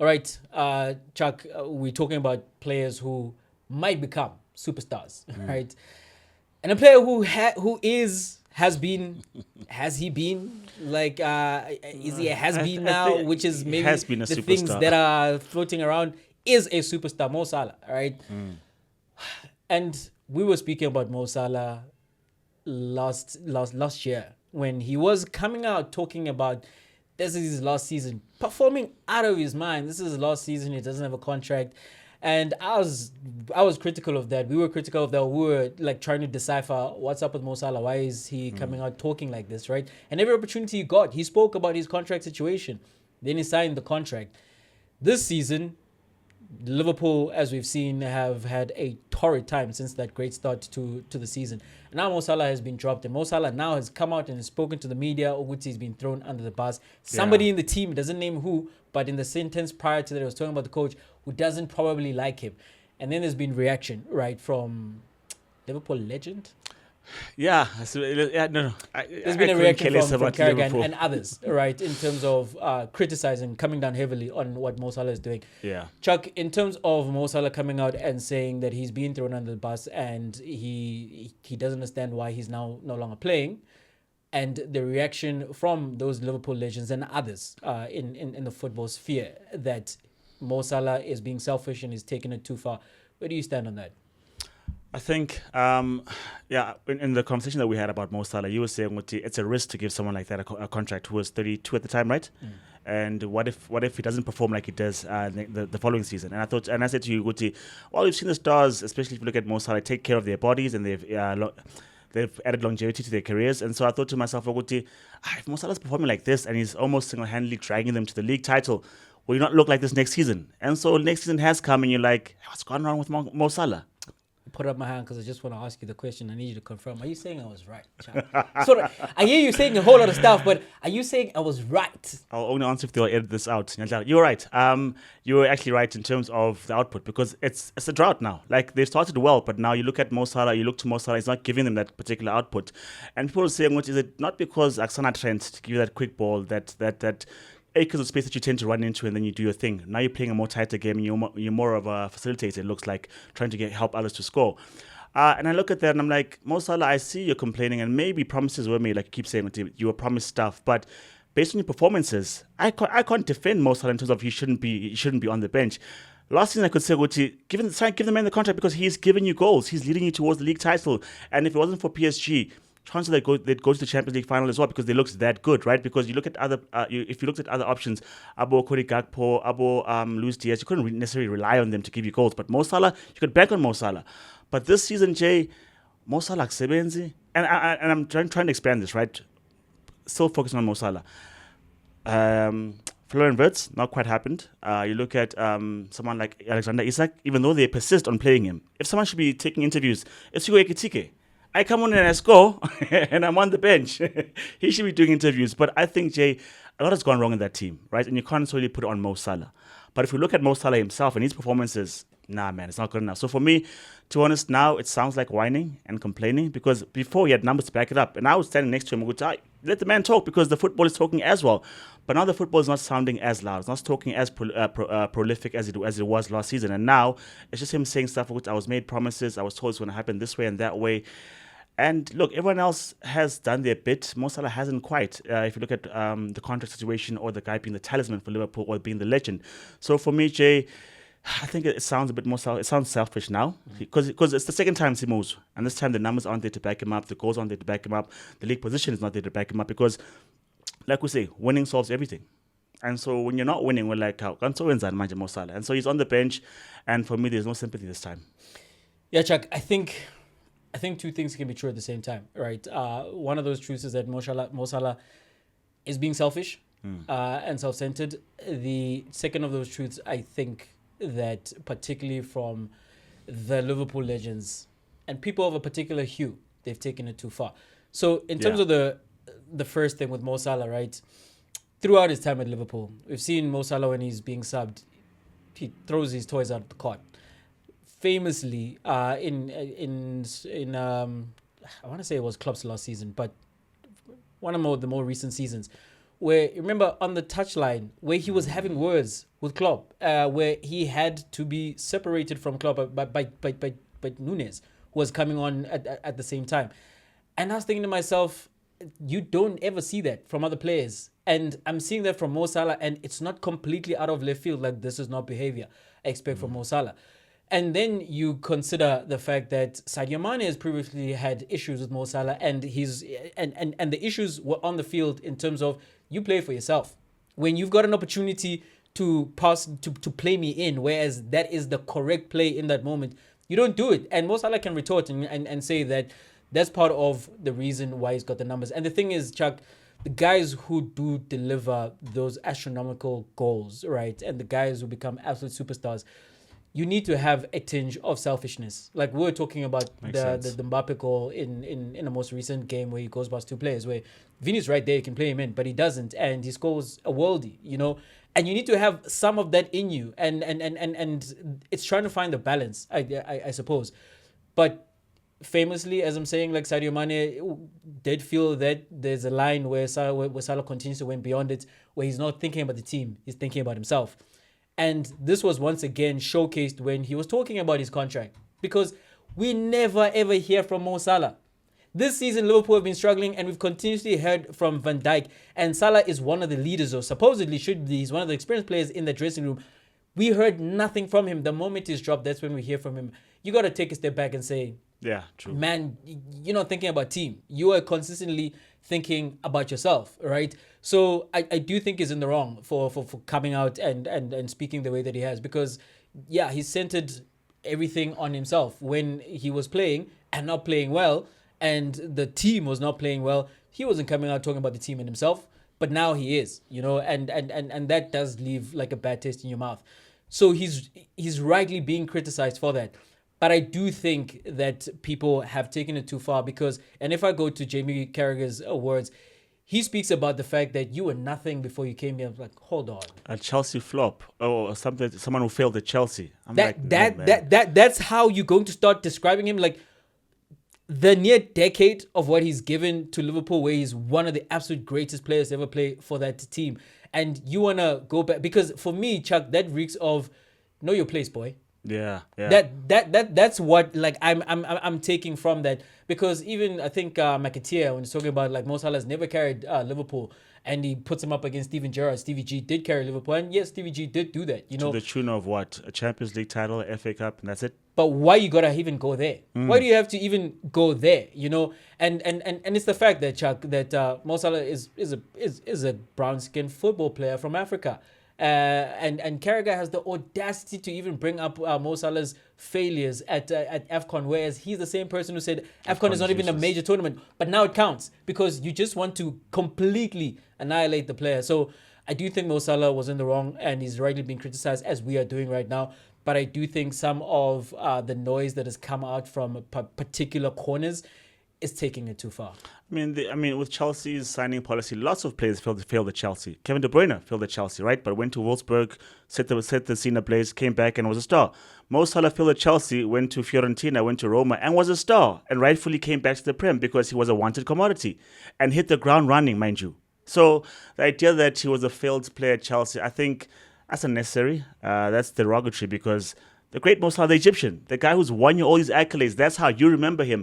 All right, Chuck, we're talking about players who might become superstars, right? And a player who has he been like is he a has been I now, think which is he has maybe been a the things superstar. that are floating around, is a superstar, Mo Salah, right? And we were speaking about Mo Salah last year when he was coming out talking about this is his last season, performing out of his mind. This is his last season. He doesn't have a contract, and I was critical of that. We were critical of that. We were like trying to decipher what's up with Mo Salah. Why is he coming out talking like this, right? And every opportunity he got, he spoke about his contract situation. Then he signed the contract. This season, Liverpool, as we've seen, have had a torrid time since that great start to the season. And now Mo Salah has been dropped, and Mo Salah now has come out and has spoken to the media. Oguti has been thrown under the bus. Yeah. Somebody in the team, doesn't name who, but in the sentence prior to that, I was talking about the coach who doesn't probably like him. And then there's been reaction, right, from Liverpool legend. Yeah, no, There's I been a couldn't reaction care less from about Carragher and, Liverpool. and others, right, in terms of criticizing, coming down heavily on what Mo Salah is doing. Yeah. Chuck, in terms of Mo Salah coming out and saying that he's being thrown under the bus and he doesn't understand why he's now no longer playing, and the reaction from those Liverpool legends and others in the football sphere that Mo Salah is being selfish and is taking it too far. Where do you stand on that? I think, yeah, in the conversation that we had about Mo Salah, you were saying it's a risk to give someone like that a contract who was 32 at the time, right? And what if he doesn't perform like he does the following season? And I said to you, Guti, well, we've seen the stars, especially if you look at Mo Salah, take care of their bodies and they've added longevity to their careers. And so I thought to myself, Guti, if Mo Salah's performing like this and he's almost single-handedly dragging them to the league title, will you not look like this next season? And so next season has come, and you're like, what's going on with Mo Salah? Put up my hand because I just want to ask you the question. I need you to confirm. Are you saying I was right, Chuck? Sort of. I hear you saying a whole lot of stuff, but are you saying I was right? I'll only answer if they'll edit this out. You're right. You were actually right in terms of the output because it's a drought now. Like they started well, but now you look at Mo Salah, you look to Mo Salah, he's not giving them that particular output. And people are saying, what is it? Not because Aksana Trent to give you that quick ball, that acres of space that you tend to run into and then you do your thing. Now you're playing a more tighter game and you're more of a facilitator, it looks like, trying to help others to score. And I look at that and I'm like, Mo Salah, I see you're complaining and maybe promises were made, like you keep saying, you were promised stuff, but based on your performances, I can't defend Mo Salah in terms of he shouldn't be on the bench. Last season, I could say, give the man the contract because he's giving you goals. He's leading you towards the league title. And if it wasn't for PSG, chances they'd go to the Champions League final as well because they looked that good, right? Because you look at if you looked at other options, Abo Cody Gakpo, Abo Luis Diaz, you couldn't necessarily rely on them to give you goals. But Mo Salah, you could bank on Mo Salah. But this season, Jay, Mo Salah Sebenzi, and I'm trying to expand this, right? Still focusing on Mo Salah. Florian Wirtz, not quite happened. You look at someone like Alexander Isak, even though they persist on playing him. If someone should be taking interviews, it's Hugo Ekitike. I come on and I score, and I'm on the bench. He should be doing interviews. But I think, Jay, a lot has gone wrong in that team, right? And you can't necessarily put it on Mo Salah. But if we look at Mo Salah himself and his performances, nah, man, it's not good enough. So for me, to be honest, now it sounds like whining and complaining because before he had numbers to back it up. And I was standing next to him and would say, let the man talk because the football is talking as well. But now the football is not sounding as loud. It's not talking as prolific as it was last season. And now it's just him saying stuff which I was made promises. I was told it's going to happen this way and that way. And look, everyone else has done their bit. Mo Salah hasn't quite. If you look at the contract situation or the guy being the talisman for Liverpool or being the legend. So for me, Jay, I think it sounds a bit more. It sounds selfish now because it's the second time he moves, and this time the numbers aren't there to back him up. The goals aren't there to back him up. The league position is not there to back him up because, like we say, winning solves everything. And so when you're not winning, we're like, how can't so wins that Mo Salah? And so he's on the bench, and for me, there's no sympathy this time. Yeah, Chuck. I think two things can be true at the same time, right? One of those truths is that Mo Salah is being selfish and self-centered. The second of those truths, I think, that particularly from the Liverpool legends and people of a particular hue, they've taken it too far. So in terms Yeah, of the first thing with Mo Salah, right? Throughout his time at Liverpool, we've seen Mo Salah when he's being subbed, he throws his toys out of the cart. Famously, in I want to say it was Klopp's last season, but one of the more recent seasons, where, remember on the touchline, where he was having words with Klopp, where he had to be separated from Klopp by Nunes, who was coming on at the same time. And I was thinking to myself, you don't ever see that from other players. And I'm seeing that from Mo Salah, and it's not completely out of left field. Like, this is not behavior I expect from Mo Salah. And then you consider the fact that Sadio Mane has previously had issues with Mo Salah, and and the issues were on the field in terms of, you play for yourself. When you've got an opportunity to pass to play me in, whereas that is the correct play in that moment, you don't do it. And Mo Salah can retort and say that that's part of the reason why he's got the numbers. And the thing is, Chuck, the guys who do deliver those astronomical goals, right, and the guys who become absolute superstars, you need to have a tinge of selfishness. Like, we were talking about the Mbappe goal in the most recent game, where he goes past two players, where Vini's right there, you can play him in, but he doesn't, and he scores a worldie, and you need to have some of that in you, and it's trying to find the balance, I suppose. But famously, as I'm saying, like, Sadio Mane did feel that there's a line where Salah continues to went beyond it, where he's not thinking about the team, he's thinking about himself. And this was once again showcased when he was talking about his contract, because we never ever hear from Mo Salah. This season, Liverpool have been struggling, and we've continuously heard from Van Dijk, and Salah is one of the leaders, or supposedly should be. He's one of the experienced players in the dressing room. We heard nothing from him. The moment he's dropped, that's when we hear from him. You got to take a step back and say, yeah, true, man, you're not thinking about team. You are consistently thinking about yourself, right? So I do think he's in the wrong for coming out and speaking the way that he has, because, yeah, he centered everything on himself when he was playing and not playing well, and the team was not playing well. He wasn't coming out talking about the team and himself, but now he is, and that does leave like a bad taste in your mouth. So he's rightly being criticized for that. But I do think that people have taken it too far, because, and if I go to Jamie Carragher's words, he speaks about the fact that you were nothing before you came here. I'm like, hold on. A Chelsea flop, or someone who failed at Chelsea. That's how you're going to start describing him. Like, the near decade of what he's given to Liverpool, where he's one of the absolute greatest players to ever play for that team. And you want to go back, because for me, Chuck, that reeks of know your place, boy. Yeah. That's what, like, I'm taking from that, because even I think McAteer, when he's talking about, like, Mo Salah has never carried Liverpool, and he puts him up against Steven Gerrard. Stevie G did carry Liverpool, and yes, Stevie G did do that. To the tune of what? A Champions League title, FA Cup, and that's it. But why you gotta even go there? Why do you have to even go there? And it's the fact that, Chuck, that Mo Salah is a brown skinned football player from Africa. And Carragher has the audacity to even bring up Mo Salah's failures at AFCON, whereas he's the same person who said AFCON is not even a major tournament, but now it counts because you just want to completely annihilate the player. So I do think Mo Salah was in the wrong, and he's rightly being criticized, as we are doing right now. But I do think some of the noise that has come out from particular corners is taking it too far. I mean, with Chelsea's signing policy, lots of players failed at Chelsea. Kevin De Bruyne failed at Chelsea, right? But went to Wolfsburg, set the scene ablaze, came back and was a star. Mo Salah failed at Chelsea, went to Fiorentina, went to Roma, and was a star, and rightfully came back to the Prem because he was a wanted commodity and hit the ground running, mind you. So the idea that he was a failed player at Chelsea, I think that's unnecessary. That's derogatory, because the great Mo Salah, the Egyptian, the guy who's won you all these accolades, that's how you remember him.